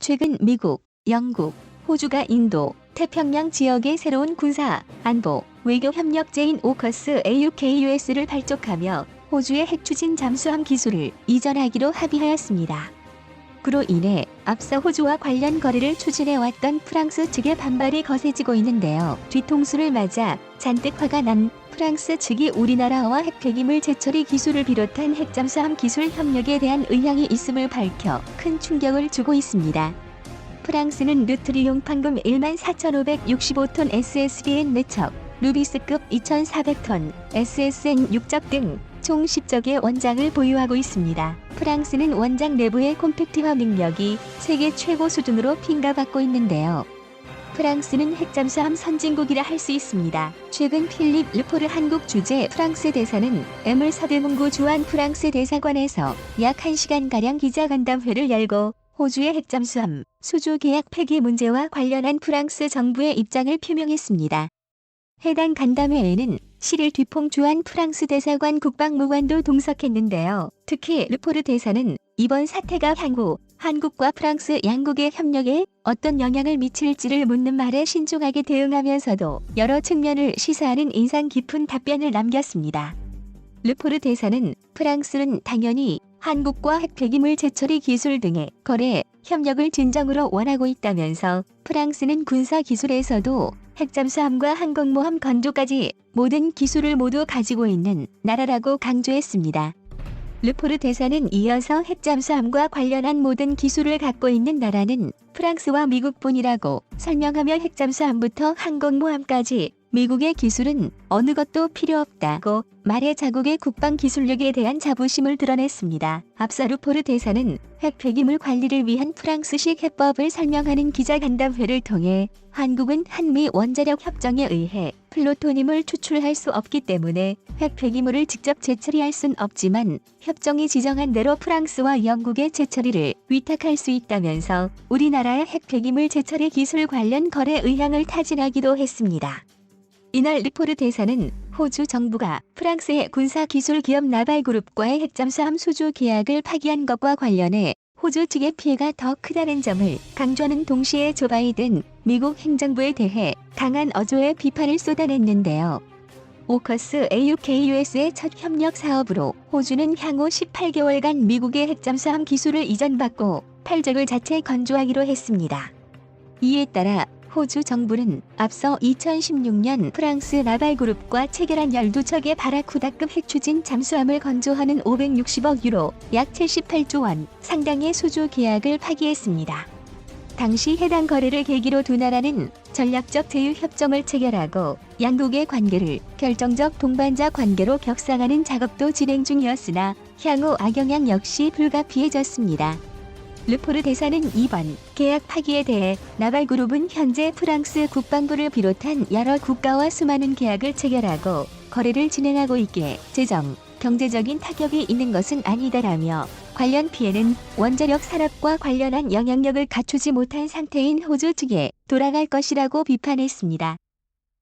최근 미국, 영국, 호주가 인도, 태평양 지역의 새로운 군사, 안보, 외교 협력체인 오커스 AUKUS를 발족하며 호주의 핵추진 잠수함 기술을 이전하기로 합의하였습니다. 그로 인해 앞서 호주와 관련 거래를 추진해왔던 프랑스 측의 반발이 거세지고 있는데요. 뒤통수를 맞아 잔뜩 화가 난 프랑스 측이 우리나라와 핵폐기물 재처리 기술을 비롯한 핵잠수함 기술 협력에 대한 의향이 있음을 밝혀 큰 충격을 주고 있습니다. 프랑스는 르트리용 판금 14,565톤 SSBN 4척, 루비스급 2,400톤, SSN 6척 등 총 10척의 원장을 보유하고 있습니다. 프랑스는 원장 내부의 콤팩트화 능력이 세계 최고 수준으로 평가받고 있는데요. 프랑스는 핵잠수함 선진국이라 할 수 있습니다. 최근 필립 르포르 한국 주재 프랑스 대사는 에물 서대문구 주한 프랑스 대사관에서 약 1시간가량 기자간담회를 열고 호주의 핵잠수함 수주 계약 폐기 문제와 관련한 프랑스 정부의 입장을 표명했습니다. 해당 간담회에는 7일 뒤퐁 주한 프랑스 대사관 국방무관도 동석했는데요. 특히 르포르 대사는 이번 사태가 향후 한국과 프랑스 양국의 협력에 어떤 영향을 미칠지를 묻는 말에 신중하게 대응하면서도 여러 측면을 시사하는 인상 깊은 답변을 남겼습니다. 르포르 대사는 프랑스는 당연히 한국과 핵폐기물 재처리 기술 등의 거래, 협력을 진정으로 원하고 있다면서 프랑스는 군사 기술에서도 핵잠수함과 항공모함 건조까지 모든 기술을 모두 가지고 있는 나라라고 강조했습니다. 르포르 대사는 이어서 핵잠수함과 관련한 모든 기술을 갖고 있는 나라는 프랑스와 미국뿐이라고 설명하며 핵잠수함부터 항공모함까지 미국의 기술은 어느 것도 필요 없다고 말해 자국의 국방 기술력에 대한 자부심을 드러냈습니다. 앞서 르포르 대사는 핵폐기물 관리를 위한 프랑스식 해법을 설명하는 기자간담회를 통해 한국은 한미 원자력 협정에 의해 플루토늄을 추출할 수 없기 때문에 핵폐기물을 직접 재처리할 순 없지만 협정이 지정한 대로 프랑스와 영국의 재처리를 위탁할 수 있다면서 우리나라의 핵폐기물 재처리 기술 관련 거래 의향을 타진하기도 했습니다. 이날 르포르 대사는 호주 정부가 프랑스의 군사기술 기업 나발그룹과의 핵잠수함 수주 계약을 파기한 것과 관련해 호주 측의 피해가 더 크다는 점을 강조하는 동시에 조 바이든 미국 행정부에 대해 강한 어조의 비판을 쏟아냈는데요. 오커스 AUKUS의 첫 협력 사업으로 호주는 향후 18개월간 미국의 핵잠수함 기술을 이전받고 팔적을 자체 건조하기로 했습니다. 이에 따라 호주 정부는 앞서 2016년 프랑스 나발그룹과 체결한 12척의 바라쿠다급 핵추진 잠수함을 건조하는 560억 유로, 약 78조 원 상당의 수주 계약을 파기했습니다. 당시 해당 거래를 계기로 두 나라는 전략적 제휴 협정을 체결하고 양국의 관계를 결정적 동반자 관계로 격상하는 작업도 진행 중이었으나 향후 악영향 역시 불가피해졌습니다. 르포르 대사는 이번 계약 파기에 대해 나발그룹은 현재 프랑스 국방부를 비롯한 여러 국가와 수많은 계약을 체결하고 거래를 진행하고 있기에 재정, 경제적인 타격이 있는 것은 아니다라며 관련 피해는 원자력 산업과 관련한 영향력을 갖추지 못한 상태인 호주 측에 돌아갈 것이라고 비판했습니다.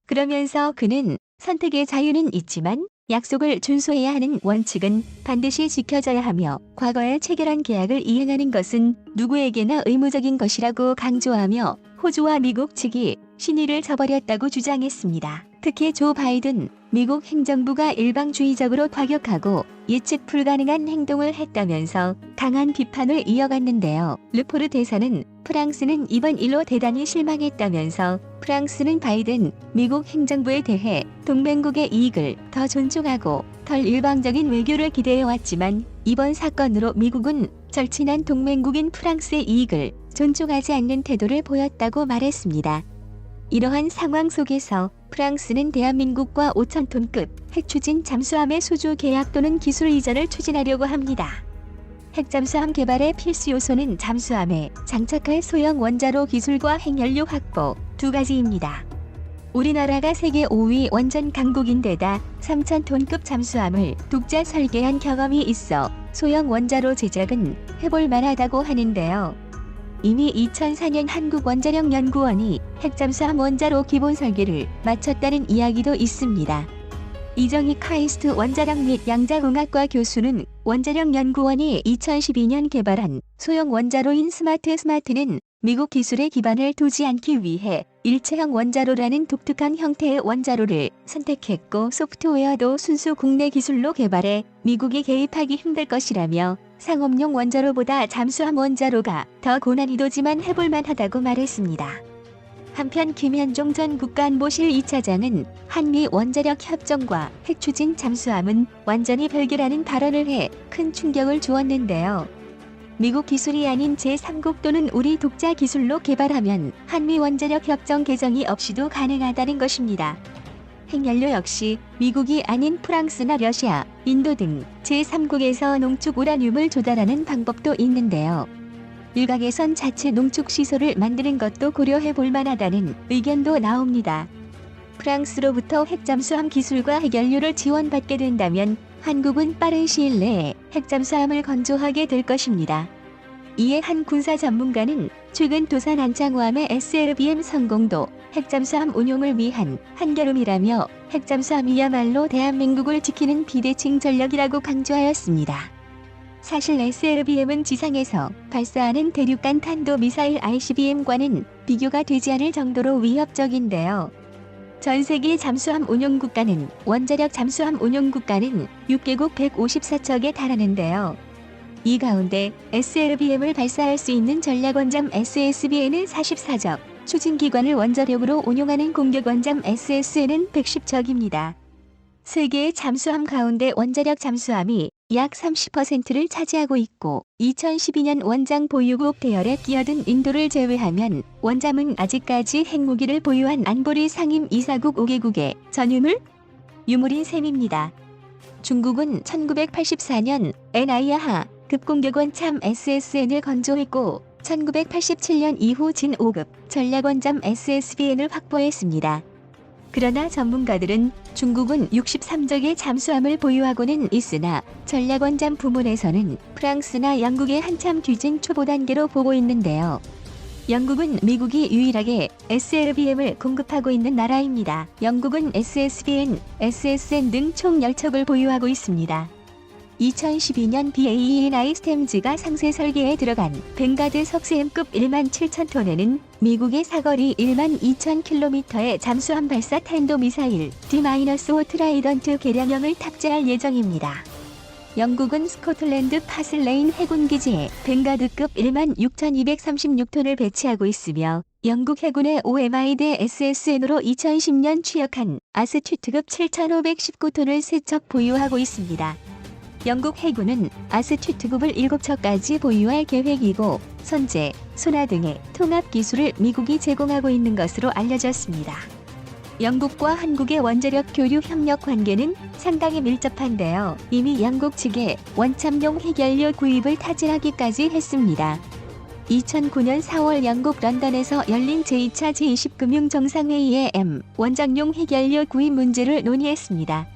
그러면서 그는 선택의 자유는 있지만 약속을 준수해야 하는 원칙은 반드시 지켜져야 하며 과거에 체결한 계약을 이행하는 것은 누구에게나 의무적인 것이라고 강조하며 호주와 미국 측이 신의를 저버렸다고 주장했습니다. 특히 조 바이든 미국 행정부가 일방주의적으로 과격하고 예측 불가능한 행동을 했다면서 강한 비판을 이어갔는데요. 르포르 대사는 프랑스는 이번 일로 대단히 실망했다면서 프랑스는 바이든 미국 행정부에 대해 동맹국의 이익을 더 존중하고 덜 일방적인 외교를 기대해왔지만 이번 사건으로 미국은 절친한 동맹국인 프랑스의 이익을 존중하지 않는 태도를 보였다고 말했습니다. 이러한 상황 속에서 프랑스는 대한민국과 5,000톤급 핵추진 잠수함의 수주 계약 또는 기술 이전을 추진하려고 합니다. 핵잠수함 개발의 필수 요소는 잠수함에 장착할 소형 원자로 기술과 핵연료 확보 두 가지입니다. 우리나라가 세계 5위 원전 강국인데다 3,000톤급 잠수함을 독자 설계한 경험이 있어 소형 원자로 제작은 해볼 만하다고 하는데요. 이미 2004년 한국원자력연구원이 핵잠수함 원자로 기본 설계를 마쳤다는 이야기도 있습니다. 이정희 카이스트 원자력 및 양자공학과 교수는 원자력연구원이 2012년 개발한 소형 원자로인 스마트는 미국 기술의 기반을 두지 않기 위해 일체형 원자로라는 독특한 형태의 원자로를 선택했고 소프트웨어도 순수 국내 기술로 개발해 미국이 개입하기 힘들 것이라며 상업용 원자로보다 잠수함 원자로가 더 고난이도지만 해볼만하다고 말했습니다. 한편 김현종 전 국가안보실 2차장은 한미 원자력 협정과 핵추진 잠수함은 완전히 별개라는 발언을 해 큰 충격을 주었는데요. 미국 기술이 아닌 제3국 또는 우리 독자 기술로 개발하면 한미 원자력 협정 개정이 없이도 가능하다는 것입니다. 핵연료 역시 미국이 아닌 프랑스나 러시아, 인도 등 제3국에서 농축 우라늄을 조달하는 방법도 있는데요. 일각에선 자체 농축 시설을 만드는 것도 고려해 볼 만하다는 의견도 나옵니다. 프랑스로부터 핵잠수함 기술과 핵연료를 지원받게 된다면 한국은 빠른 시일 내에 핵잠수함을 건조하게 될 것입니다. 이에 한 군사 전문가는 최근 두산 안창호함의 SLBM 성공도 핵잠수함 운용을 위한 한계lum이라며 핵잠수함이야말로 대한민국을 지키는 비대칭 전력이라고 강조하였습니다. 사실 SLBM은 지상에서 발사하는 대륙간 탄도미사일 ICBM과는 비교가 되지 않을 정도로 위협적인데요. 전 세계 잠수함 운용 국가는 원자력 잠수함 운용 국가는 6개국 154척에 달하는데요. 이 가운데 SLBM을 발사할 수 있는 전략원잠 SSB에는 44척, 추진기관을 원자력으로 운용하는 공격원잠 SSN은 110척입니다. 세계의 잠수함 가운데 원자력 잠수함이 약 30%를 차지하고 있고 2012년 원장 보유국 대열에 끼어든 인도를 제외하면 원잠은 아직까지 핵무기를 보유한 안보리 상임 이사국 5개국의 전유물? 유물인 셈입니다. 중국은 1984년 NIA하 급공격원 참 SSN을 건조했고 1987년 이후 진 5급 전략원잠 SSBN을 확보했습니다. 그러나 전문가들은 중국은 63척의 잠수함을 보유하고는 있으나 전략원잠 부문에서는 프랑스나 영국의 한참 뒤진 초보 단계로 보고 있는데요. 영국은 미국이 유일하게 SLBM을 공급하고 있는 나라입니다. 영국은 SSBN, SSN 등 총 10척을 보유하고 있습니다. 2012년 BAE9 스템즈가 상세 설계에 들어간 벵가드 석세엠급 17,000톤에는 미국의 사거리 12,000km의 잠수함 발사 탄도미사일 D-5 트라이던트 개량형을 탑재할 예정입니다. 영국은 스코틀랜드 파슬레인 해군기지에 벵가드급 16,236톤을 배치하고 있으며 영국 해군의 OMI 대 SSN으로 2010년 취역한 아스튜트급 7,519톤을 3척 보유하고 있습니다. 영국 해군은 아스튜트급을 7척까지 보유할 계획이고 선제, 소나 등의 통합 기술을 미국이 제공하고 있는 것으로 알려졌습니다. 영국과 한국의 원자력 교류 협력 관계는 상당히 밀접한데요. 이미 영국 측에 원참용 핵연료 구입을 타진하기까지 했습니다. 2009년 4월 영국 런던에서 열린 제2차 제20 금융정상회의에 원장용 핵연료 구입 문제를 논의했습니다.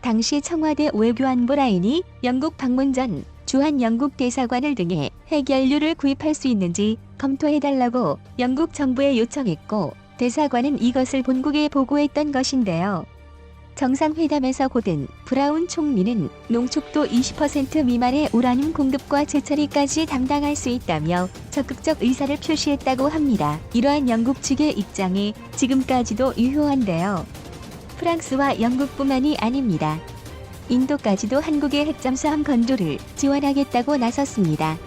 당시 청와대 외교안보라인이 영국 방문 전 주한 영국 대사관을 등에 핵연료를 구입할 수 있는지 검토해달라고 영국 정부에 요청했고 대사관은 이것을 본국에 보고했던 것인데요. 정상회담에서 고든 브라운 총리는 농축도 20% 미만의 우라늄 공급과 재처리까지 담당할 수 있다며 적극적 의사를 표시했다고 합니다. 이러한 영국 측의 입장이 지금까지도 유효한데요. 프랑스와 영국뿐만이 아닙니다. 인도까지도 한국의 핵잠수함 건조를 지원하겠다고 나섰습니다.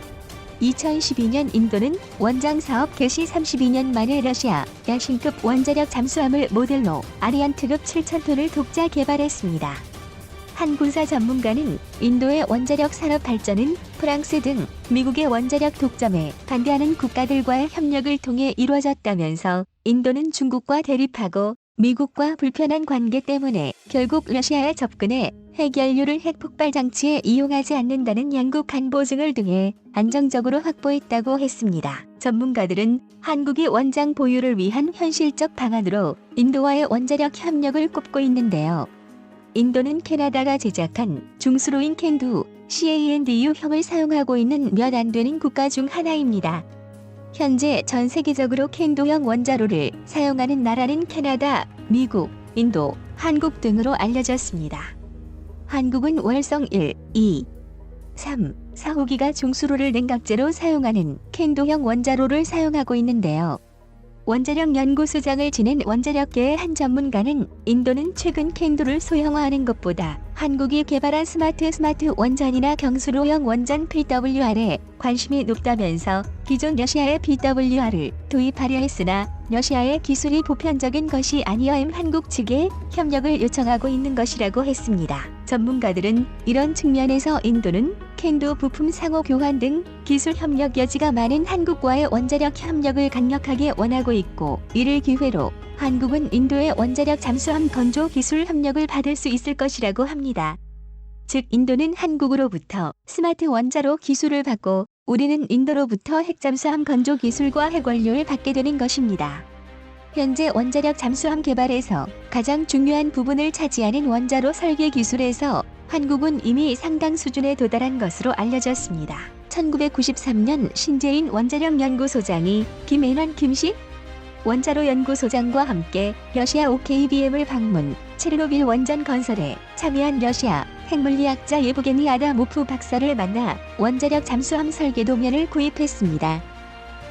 2012년 인도는 원장 사업 개시 32년 만에 러시아 야신급 원자력 잠수함을 모델로 아리안트급 7,000톤을 독자 개발했습니다. 한 군사 전문가는 인도의 원자력 산업 발전은 프랑스 등 미국의 원자력 독점에 반대하는 국가들과의 협력을 통해 이루어졌다면서 인도는 중국과 대립하고 미국과 불편한 관계 때문에 결국 러시아에 접근해 핵연료를 핵폭발 장치에 이용하지 않는다는 영국 안보증을 등에 안정적으로 확보했다고 했습니다. 전문가들은 한국이 원장 보유를 위한 현실적 방안으로 인도와의 원자력 협력을 꼽고 있는데요. 인도는 캐나다가 제작한 중수로인 캔두 CANDU형을 사용하고 있는 몇 안 되는 국가 중 하나입니다. 현재 전 세계적으로 캔두형 원자로를 사용하는 나라는 캐나다, 미국, 인도, 한국 등으로 알려졌습니다. 한국은 월성 1, 2, 3, 4호기가 중수로를 냉각제로 사용하는 캔도형 원자로를 사용하고 있는데요. 원자력 연구소장을 지낸 원자력계의 한 전문가는 인도는 최근 캔도를 소형화하는 것보다 한국이 개발한 스마트 원전이나 경수로형 원전 PWR에 관심이 높다면서 기존 러시아의 PWR을 도입하려 했으나 러시아의 기술이 보편적인 것이 아니어임 한국 측에 협력을 요청하고 있는 것이라고 했습니다. 전문가들은 이런 측면에서 인도는 캔도 부품 상호 교환 등 기술 협력 여지가 많은 한국과의 원자력 협력을 강력하게 원하고 있고, 이를 기회로 한국은 인도의 원자력 잠수함 건조 기술 협력을 받을 수 있을 것이라고 합니다. 즉 인도는 한국으로부터 스마트 원자로 기술을 받고 우리는 인도로부터 핵잠수함 건조 기술과 핵원료를 받게 되는 것입니다. 현재 원자력 잠수함 개발에서 가장 중요한 부분을 차지하는 원자로 설계 기술에서 한국은 이미 상당 수준에 도달한 것으로 알려졌습니다. 1993년 신재인 원자력 연구소장이 김앤환 김씨 원자로 연구소장과 함께 러시아 OKBM을 방문, 체르노빌 원전 건설에 참여한 러시아 핵물리학자 예부게니 아다모프 박사를 만나 원자력 잠수함 설계 도면을 구입했습니다.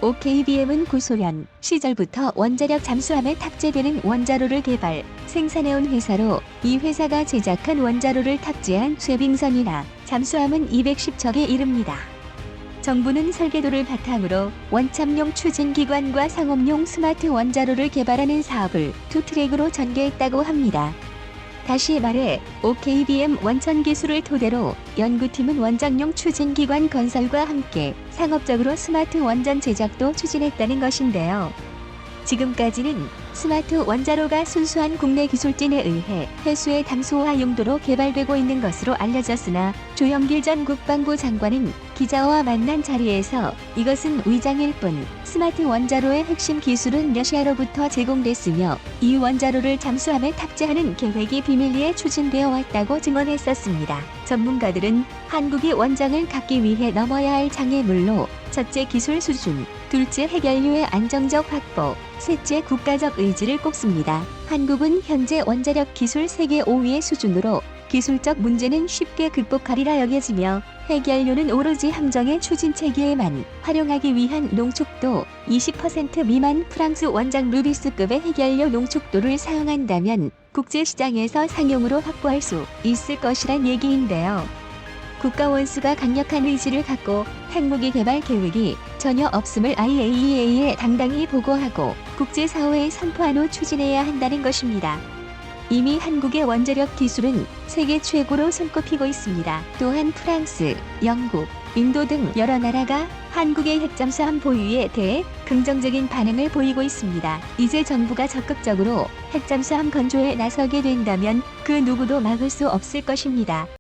OKBM은 구소련 시절부터 원자력 잠수함에 탑재되는 원자로를 개발, 생산해온 회사로 이 회사가 제작한 원자로를 탑재한 쇠빙선이나 잠수함은 210척에 이릅니다. 정부는 설계도를 바탕으로 원참용 추진기관과 상업용 스마트 원자로를 개발하는 사업을 두 트랙으로 전개했다고 합니다. 다시 말해 OKBM 원천 기술을 토대로 연구팀은 원장용 추진기관 건설과 함께 상업적으로 스마트 원전 제작도 추진했다는 것인데요. 지금까지는 스마트 원자로가 순수한 국내 기술진에 의해 해수의 담소화 용도로 개발되고 있는 것으로 알려졌으나 조영길 전 국방부 장관은 기자와 만난 자리에서 이것은 위장일 뿐 스마트 원자로의 핵심 기술은 러시아로부터 제공됐으며 이 원자로를 잠수함에 탑재하는 계획이 비밀리에 추진되어 왔다고 증언했었습니다. 전문가들은 한국이 원장을 갖기 위해 넘어야 할 장애물로 첫째 기술 수준, 둘째 핵연료의 안정적 확보, 셋째 국가적 의지를 꼽습니다. 한국은 현재 원자력 기술 세계 5위의 수준으로 기술적 문제는 쉽게 극복하리라 여겨지며 핵연료는 오로지 함정의 추진 체계에만 활용하기 위한 농축도 20% 미만 프랑스 원장 루비스급의 핵연료 농축도를 사용한다면 국제시장에서 상용으로 확보할 수 있을 것이란 얘기인데요. 국가 원수가 강력한 의지를 갖고 핵무기 개발 계획이 전혀 없음을 IAEA에 당당히 보고하고 국제사회에 선포한 후 추진해야 한다는 것입니다. 이미 한국의 원자력 기술은 세계 최고로 손꼽히고 있습니다. 또한 프랑스, 영국, 인도 등 여러 나라가 한국의 핵잠수함 보유에 대해 긍정적인 반응을 보이고 있습니다. 이제 정부가 적극적으로 핵잠수함 건조에 나서게 된다면 그 누구도 막을 수 없을 것입니다.